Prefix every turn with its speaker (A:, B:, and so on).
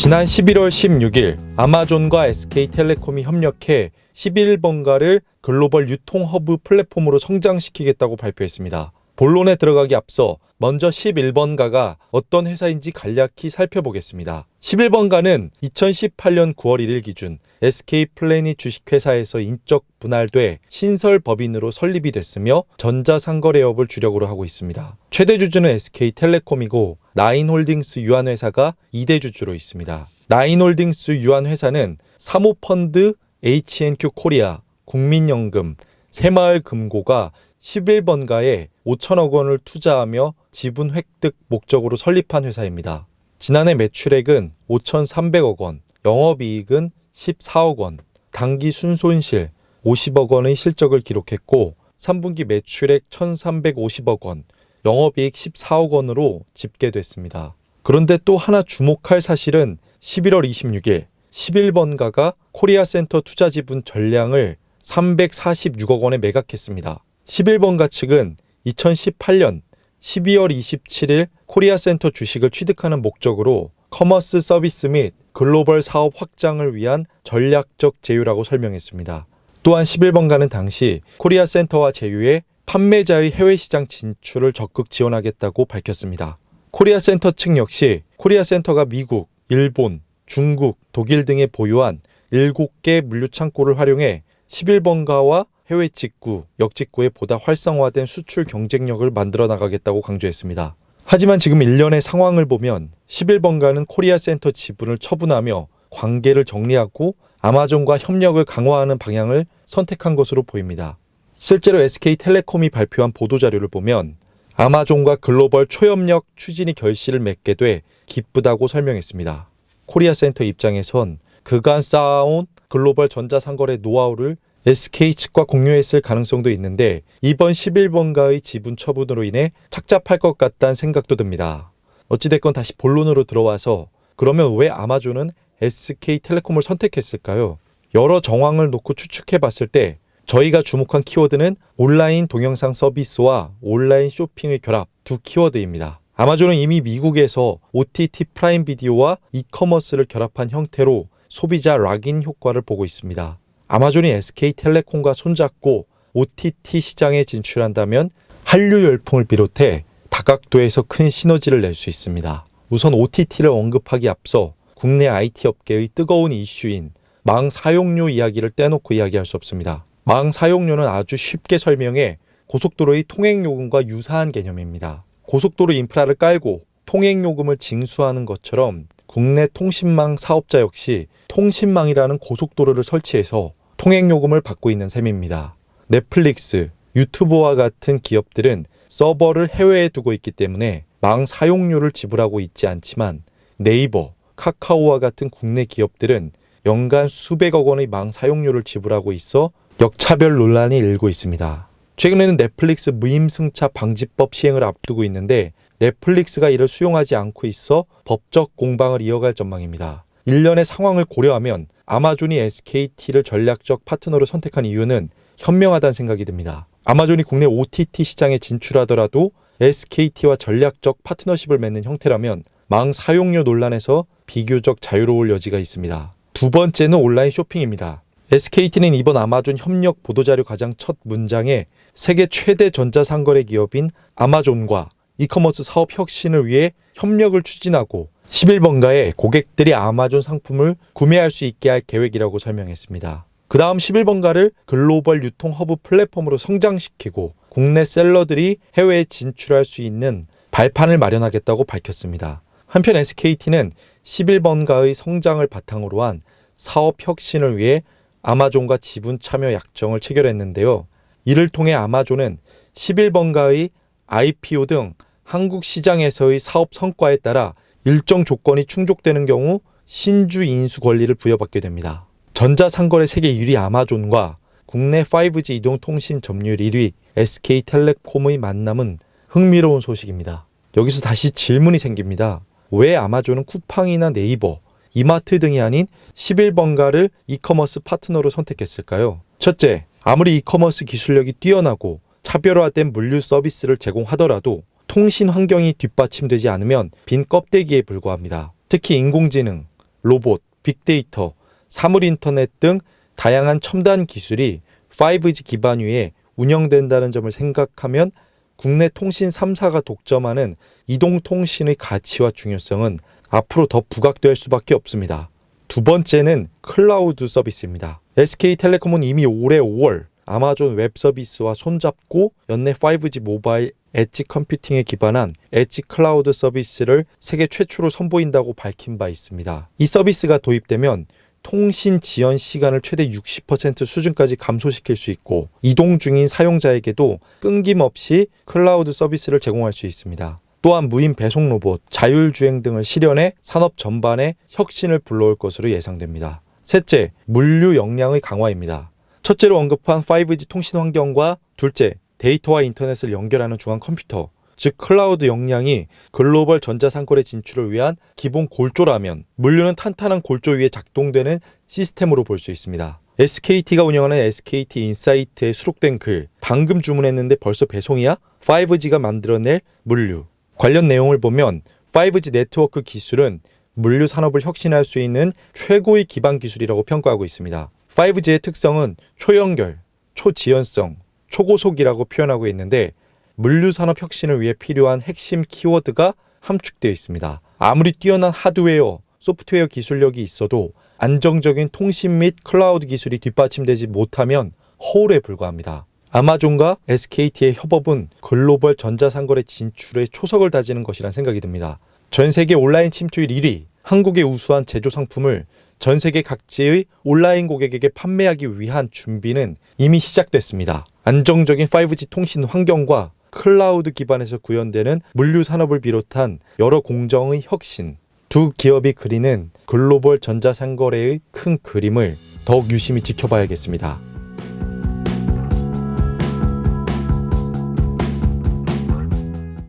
A: 지난 11월 16일 아마존과 SK텔레콤이 협력해 11번가를 글로벌 유통 허브 플랫폼으로 성장시키겠다고 발표했습니다. 본론에 들어가기 앞서 먼저 11번가가 어떤 회사인지 간략히 살펴보겠습니다. 11번가는 2018년 9월 1일 기준 SK플래닛 주식회사에서 인적 분할돼 신설법인으로 설립이 됐으며 전자상거래업을 주력으로 하고 있습니다. 최대 주주는 SK텔레콤이고 나인홀딩스 유한회사가 2대 주주로 있습니다. 나인홀딩스 유한회사는 사모펀드 H&Q 코리아, 국민연금, 새마을금고가 11번가에 5천억 원을 투자하며 지분 획득 목적으로 설립한 회사입니다. 지난해 매출액은 5,300억 원, 영업이익은 14억 원, 당기 순손실 50억 원의 실적을 기록했고 3분기 매출액 1,350억 원, 영업이익 14억 원으로 집계됐습니다. 그런데 또 하나 주목할 사실은 11월 26일 11번가가 코리아센터 투자지분 전량을 346억 원에 매각했습니다. 11번가 측은 2018년 12월 27일 코리아센터 주식을 취득하는 목적으로 커머스 서비스 및 글로벌 사업 확장을 위한 전략적 제휴라고 설명했습니다. 또한 11번가는 당시 코리아센터와 제휴해 판매자의 해외 시장 진출을 적극 지원하겠다고 밝혔습니다. 코리아센터 측 역시 코리아센터가 미국, 일본, 중국, 독일 등에 보유한 7개 물류창고를 활용해 11번가와 해외 직구, 역직구에 보다 활성화된 수출 경쟁력을 만들어 나가겠다고 강조했습니다. 하지만 지금 일련의 상황을 보면 11번가는 코리아센터 지분을 처분하며 관계를 정리하고 아마존과 협력을 강화하는 방향을 선택한 것으로 보입니다. 실제로 SK텔레콤이 발표한 보도자료를 보면 아마존과 글로벌 초협력 추진이 결실을 맺게 돼 기쁘다고 설명했습니다. 코리아센터 입장에선 그간 쌓아온 글로벌 전자상거래 노하우를 SK 측과 공유했을 가능성도 있는데 이번 11번가의 지분 처분으로 인해 착잡할 것 같다는 생각도 듭니다. 어찌됐건 다시 본론으로 들어와서 그러면 왜 아마존은 SK텔레콤을 선택했을까요? 여러 정황을 놓고 추측해 봤을 때 저희가 주목한 키워드는 온라인 동영상 서비스와 온라인 쇼핑의 결합 두 키워드입니다. 아마존은 이미 미국에서 OTT 프라임 비디오와 이커머스를 결합한 형태로 소비자 락인 효과를 보고 있습니다. 아마존이 SK텔레콤과 손잡고 OTT 시장에 진출한다면 한류 열풍을 비롯해 다각도에서 큰 시너지를 낼 수 있습니다. 우선 OTT를 언급하기 앞서 국내 IT 업계의 뜨거운 이슈인 망 사용료 이야기를 떼놓고 이야기할 수 없습니다. 망 사용료는 아주 쉽게 설명해 고속도로의 통행요금과 유사한 개념입니다. 고속도로 인프라를 깔고 통행요금을 징수하는 것처럼 국내 통신망 사업자 역시 통신망이라는 고속도로를 설치해서 통행요금을 받고 있는 셈입니다. 넷플릭스, 유튜브와 같은 기업들은 서버를 해외에 두고 있기 때문에 망 사용료를 지불하고 있지 않지만 네이버, 카카오와 같은 국내 기업들은 연간 수백억 원의 망 사용료를 지불하고 있어 역차별 논란이 일고 있습니다. 최근에는 넷플릭스 무임승차 방지법 시행을 앞두고 있는데 넷플릭스가 이를 수용하지 않고 있어 법적 공방을 이어갈 전망입니다. 일련의 상황을 고려하면 아마존이 SKT를 전략적 파트너로 선택한 이유는 현명하다는 생각이 듭니다. 아마존이 국내 OTT 시장에 진출하더라도 SKT와 전략적 파트너십을 맺는 형태라면 망 사용료 논란에서 비교적 자유로울 여지가 있습니다. 두 번째는 온라인 쇼핑입니다. SKT는 이번 아마존 협력 보도자료 가장 첫 문장에 세계 최대 전자상거래 기업인 아마존과 이커머스 사업 혁신을 위해 협력을 추진하고 11번가에 고객들이 아마존 상품을 구매할 수 있게 할 계획이라고 설명했습니다. 그 다음 11번가를 글로벌 유통 허브 플랫폼으로 성장시키고 국내 셀러들이 해외에 진출할 수 있는 발판을 마련하겠다고 밝혔습니다. 한편 SKT는 11번가의 성장을 바탕으로 한 사업 혁신을 위해 아마존과 지분 참여 약정을 체결했는데요. 이를 통해 아마존은 11번가의 IPO 등 한국 시장에서의 사업 성과에 따라 일정 조건이 충족되는 경우 신주 인수 권리를 부여받게 됩니다. 전자상거래 세계 1위 아마존과 국내 5G 이동통신 점유율 1위 SK텔레콤의 만남은 흥미로운 소식입니다. 여기서 다시 질문이 생깁니다. 왜 아마존은 쿠팡이나 네이버, 이마트 등이 아닌 11번가를 이커머스 파트너로 선택했을까요? 첫째, 아무리 이커머스 기술력이 뛰어나고 차별화된 물류 서비스를 제공하더라도 통신 환경이 뒷받침되지 않으면 빈 껍데기에 불과합니다. 특히 인공지능, 로봇, 빅데이터, 사물인터넷 등 다양한 첨단 기술이 5G 기반 위에 운영된다는 점을 생각하면 국내 통신 3사가 독점하는 이동통신의 가치와 중요성은 앞으로 더 부각될 수밖에 없습니다. 두 번째는 클라우드 서비스입니다. SK텔레콤은 이미 올해 5월 아마존 웹 서비스와 손잡고 연내 5G 모바일 엣지 컴퓨팅에 기반한 엣지 클라우드 서비스를 세계 최초로 선보인다고 밝힌 바 있습니다. 이 서비스가 도입되면 통신 지연 시간을 최대 60% 수준까지 감소시킬 수 있고 이동 중인 사용자에게도 끊김없이 클라우드 서비스를 제공할 수 있습니다. 또한 무인 배송 로봇, 자율주행 등을 실현해 산업 전반에 혁신을 불러올 것으로 예상됩니다. 셋째, 물류 역량의 강화입니다. 첫째로 언급한 5G 통신 환경과 둘째, 데이터와 인터넷을 연결하는 중앙 컴퓨터, 즉 클라우드 역량이 글로벌 전자상거래 진출을 위한 기본 골조라면 물류는 탄탄한 골조 위에 작동되는 시스템으로 볼 수 있습니다. SKT가 운영하는 SKT 인사이트에 수록된 글, 방금 주문했는데 벌써 배송이야? 5G가 만들어낼 물류. 관련 내용을 보면 5G 네트워크 기술은 물류 산업을 혁신할 수 있는 최고의 기반 기술이라고 평가하고 있습니다. 5G의 특성은 초연결, 초지연성, 초고속이라고 표현하고 있는데 물류 산업 혁신을 위해 필요한 핵심 키워드가 함축되어 있습니다. 아무리 뛰어난 하드웨어, 소프트웨어 기술력이 있어도 안정적인 통신 및 클라우드 기술이 뒷받침되지 못하면 허울에 불과합니다. 아마존과 SKT의 협업은 글로벌 전자상거래 진출의 초석을 다지는 것이란 생각이 듭니다. 전 세계 온라인 침투율 1위, 한국의 우수한 제조 상품을 전 세계 각지의 온라인 고객에게 판매하기 위한 준비는 이미 시작됐습니다. 안정적인 5G 통신 환경과 클라우드 기반에서 구현되는 물류 산업을 비롯한 여러 공정의 혁신, 두 기업이 그리는 글로벌 전자상거래의 큰 그림을 더욱 유심히 지켜봐야겠습니다.